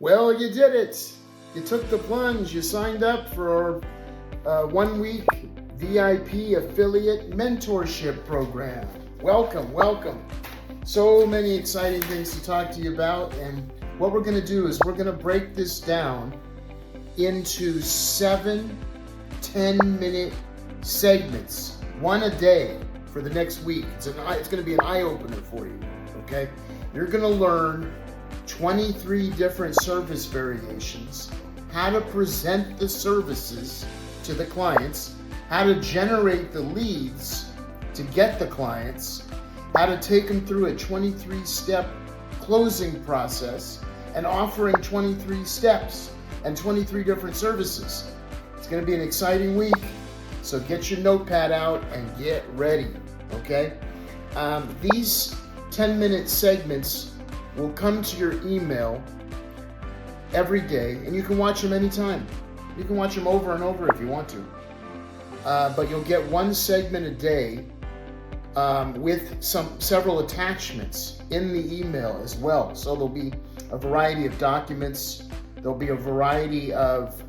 Well, you did it. You took the plunge. You signed up for our 1-week VIP affiliate mentorship program. Welcome. So many exciting things to talk to you about. And what we're going to do is we're going to break this down into 7 10-minute segments, one a day for the next week. It's going to be an eye-opener for you, okay? You're going to learn 23 different service variations, how to present the services to the clients, how to generate the leads to get the clients, how to take them through a 23-step closing process, and offering 23 steps and 23 different services. It's going to be an exciting week, so get your notepad out and get ready, okay? These 10-minute segments will come to your email every day, and you can watch them anytime. You can watch them over and over if you want to. But you'll get one segment a day with several attachments in the email as well. So there'll be a variety of documents. There'll be a variety of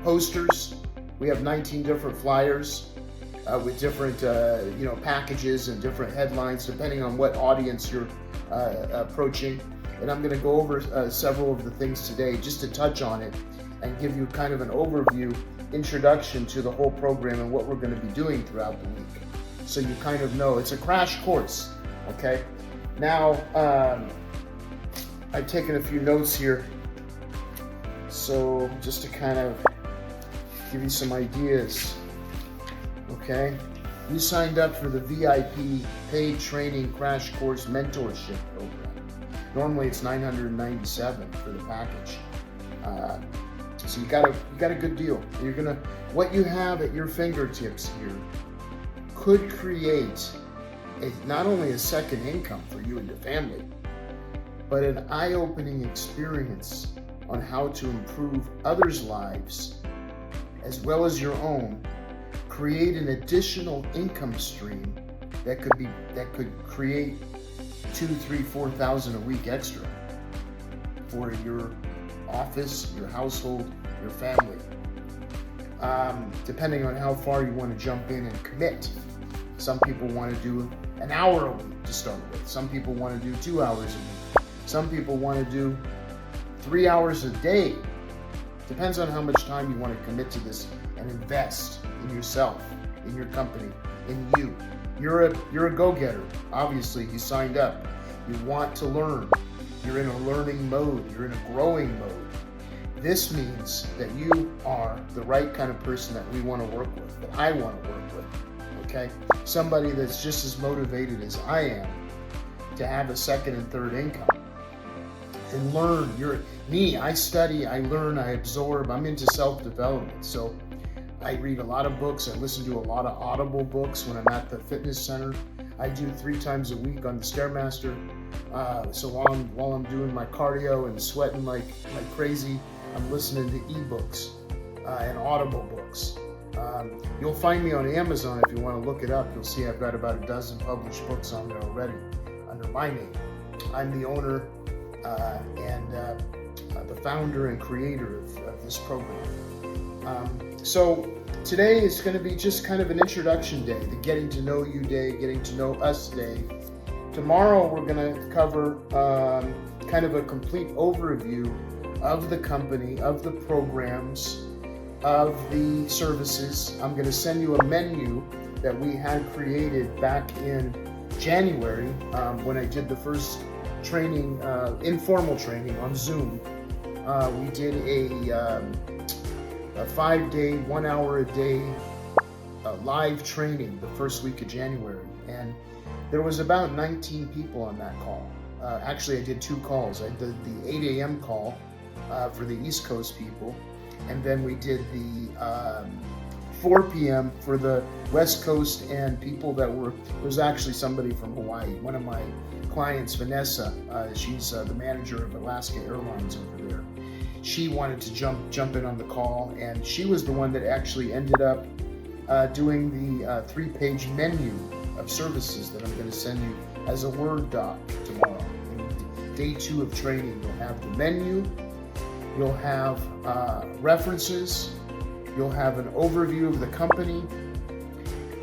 posters. We have 19 different flyers with different packages and different headlines depending on what audience you're approaching. And I'm going to go over several of the things today just to touch on it and give you kind of an overview, introduction to the whole program and what we're going to be doing throughout the week. So you kind of know it's a crash course, okay? Now, I've taken a few notes here. So just to kind of give you some ideas, okay? You signed up for the VIP paid training crash course mentorship program. Normally it's $997 for the package. So you got a good deal. What you have at your fingertips here could create not only a second income for you and your family, but an eye-opening experience on how to improve others' lives as well as your own. Create an additional income stream that could create $2,000, $3,000, $4,000 a week extra for your office, your household, your family. Depending on how far you want to jump in and commit. Some people want to do an hour a week to start with. Some people want to do 2 hours a week. Some people want to do 3 hours a day. Depends on how much time you want to commit to this and invest in yourself, in your company, in you. You're a go-getter. Obviously, you signed up. You want to learn. You're in a learning mode. You're in a growing mode. This means that you are the right kind of person that we want to work with, that I want to work with, okay? Somebody that's just as motivated as I am to have a second and third income and learn. I study, I learn, I absorb. I'm into self-development. So I read a lot of books. I listen to a lot of Audible books when I'm at the fitness center. I do 3 times a week on the Stairmaster. So while I'm doing my cardio and sweating like crazy, I'm listening to ebooks and Audible books. You'll find me on Amazon if you want to look it up. You'll see I've got about a dozen published books on there already under my name. I'm the owner and the founder and creator of this program. So today is going to be just kind of an introduction day, the getting to know you day, getting to know us day. Tomorrow we're going to cover kind of a complete overview of the company, of the programs, of the services. I'm going to send you a menu that we had created back in January when I did the first training, informal training on Zoom. We did a 5-day, 1 hour a day live training the first week of January, and there was about 19 people on that call. Actually, I did 2 calls. I did the 8 a.m. call for the East Coast people, and then we did the 4 p.m. for the West Coast and people that there was actually somebody from Hawaii. One of my clients, Vanessa, she's the manager of Alaska Airlines over there. She wanted to jump in on the call, and she was the one that actually ended up doing the 3-page menu of services that I'm going to send you as a Word doc tomorrow. In day 2 of training, you'll have the menu, You'll have references. You'll have an overview of the company.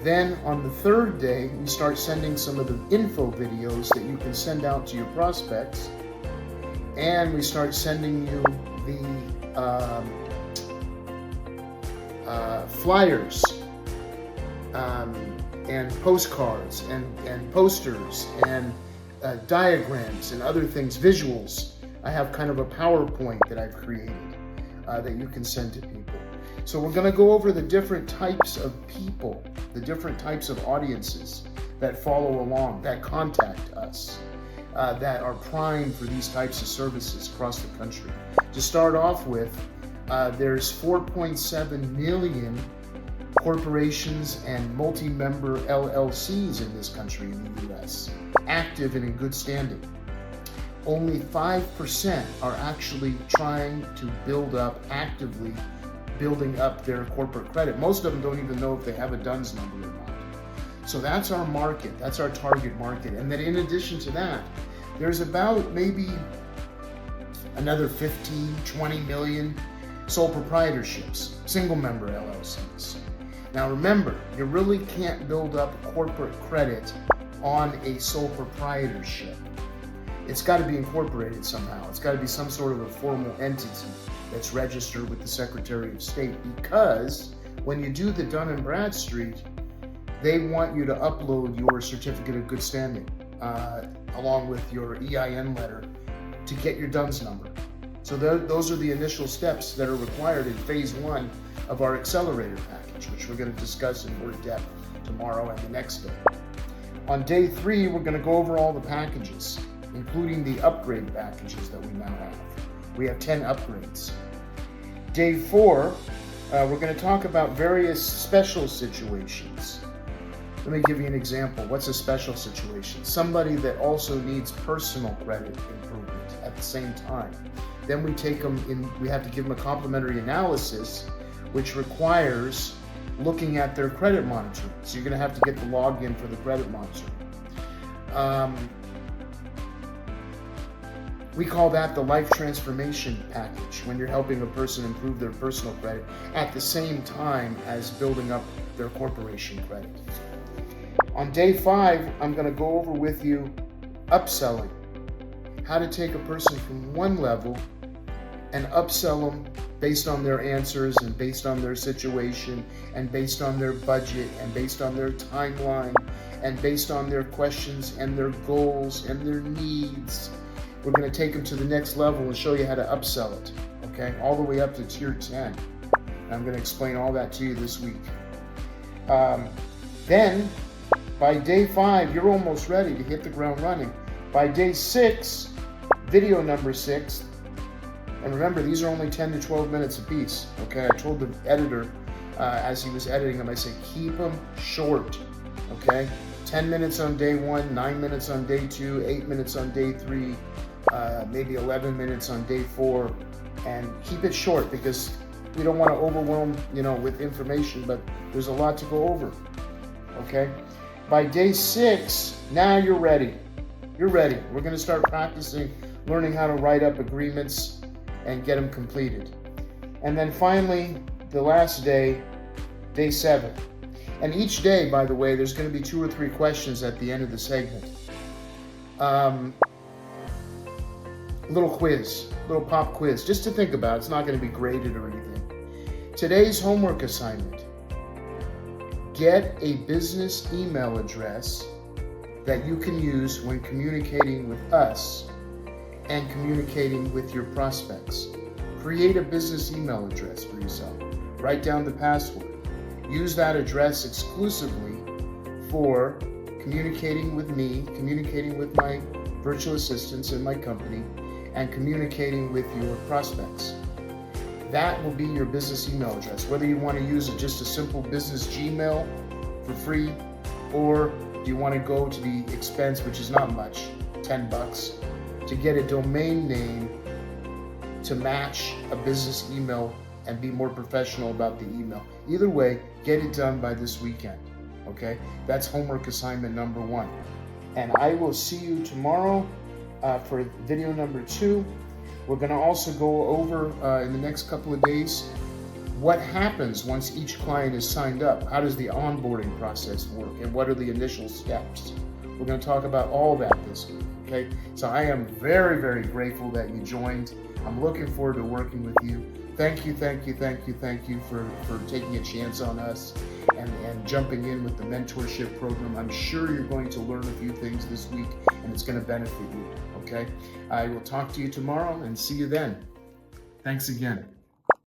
Then on the third day, we start sending some of the info videos that you can send out to your prospects. And we start sending you the flyers and postcards and posters and diagrams and other things, visuals. I have kind of a PowerPoint that I've created that you can send to people. So we're going to go over the different types of people, the different types of audiences that follow along, that contact us, that are primed for these types of services across the country. To start off with, there's 4.7 million corporations and multi-member LLCs in this country, in the US, active and in good standing. Only 5% are actually trying to actively building up their corporate credit. Most of them don't even know if they have a DUNS number or not. So that's our market, that's our target market. And then in addition to that, there's about maybe another 15, 20 million sole proprietorships, single member LLCs. Now remember, you really can't build up corporate credit on a sole proprietorship. It's got to be incorporated somehow. It's got to be some sort of a formal entity that's registered with the Secretary of State, because when you do the Dun & Bradstreet, they want you to upload your certificate of good standing along with your EIN letter to get your DUNS number. So those are the initial steps that are required in phase 1 of our accelerator package, which we're going to discuss in more depth tomorrow and the next day. On day 3, we're going to go over all the packages, including the upgrade packages that we now have. We have 10 upgrades. Day 4, we're going to talk about various special situations. Let me give you an example. What's a special situation? Somebody that also needs personal credit improvement at the same time. Then we take them in, we have to give them a complementary analysis, which requires looking at their credit monitoring. So you're going to have to get the login for the credit monitoring. We call that the life transformation package, when you're helping a person improve their personal credit at the same time as building up their corporation credit. On day 5, I'm going to go over with you upselling, how to take a person from one level and upsell them based on their answers and based on their situation and based on their budget and based on their timeline and based on their questions and their goals and their needs. We're going to take them to the next level and show you how to upsell it, okay? All the way up to tier 10. And I'm going to explain all that to you this week. Then, by day 5, you're almost ready to hit the ground running. By day 6, video number 6, and remember, these are only 10 to 12 minutes apiece, okay? I told the editor as he was editing them, I said, keep them short, okay? 10 minutes on day 1, 9 minutes on day 2, 8 minutes on day 3, maybe 11 minutes on day 4, and keep it short because we don't want to overwhelm, with information, but there's a lot to go over, okay? By day 6, now you're ready. You're ready. We're going to start practicing, learning how to write up agreements and get them completed. And then finally, the last day, day 7. And each day, by the way, there's going to be 2 or 3 questions at the end of the segment. Little quiz, little pop quiz, just to think about. It's not going to be graded or anything. Today's homework assignment: get a business email address that you can use when communicating with us and communicating with your prospects. Create a business email address for yourself. Write down the password. Use that address exclusively for communicating with me, communicating with my virtual assistants in my company, and communicating with your prospects. That will be your business email address. Whether you want to use just a simple business Gmail for free, or do you want to go to the expense, which is not much, $10, to get a domain name to match a business email and be more professional about the email. Either way, get it done by this weekend, okay? That's homework assignment number 1. And I will see you tomorrow for video number 2, We're going to also go over in the next couple of days what happens once each client is signed up. How does the onboarding process work, and what are the initial steps? We're going to talk about all that this week, okay? So I am very, very grateful that you joined. I'm looking forward to working with you. Thank you for taking a chance on us and jumping in with the mentorship program. I'm sure you're going to learn a few things this week, and it's going to benefit you, okay? I will talk to you tomorrow and see you then. Thanks again.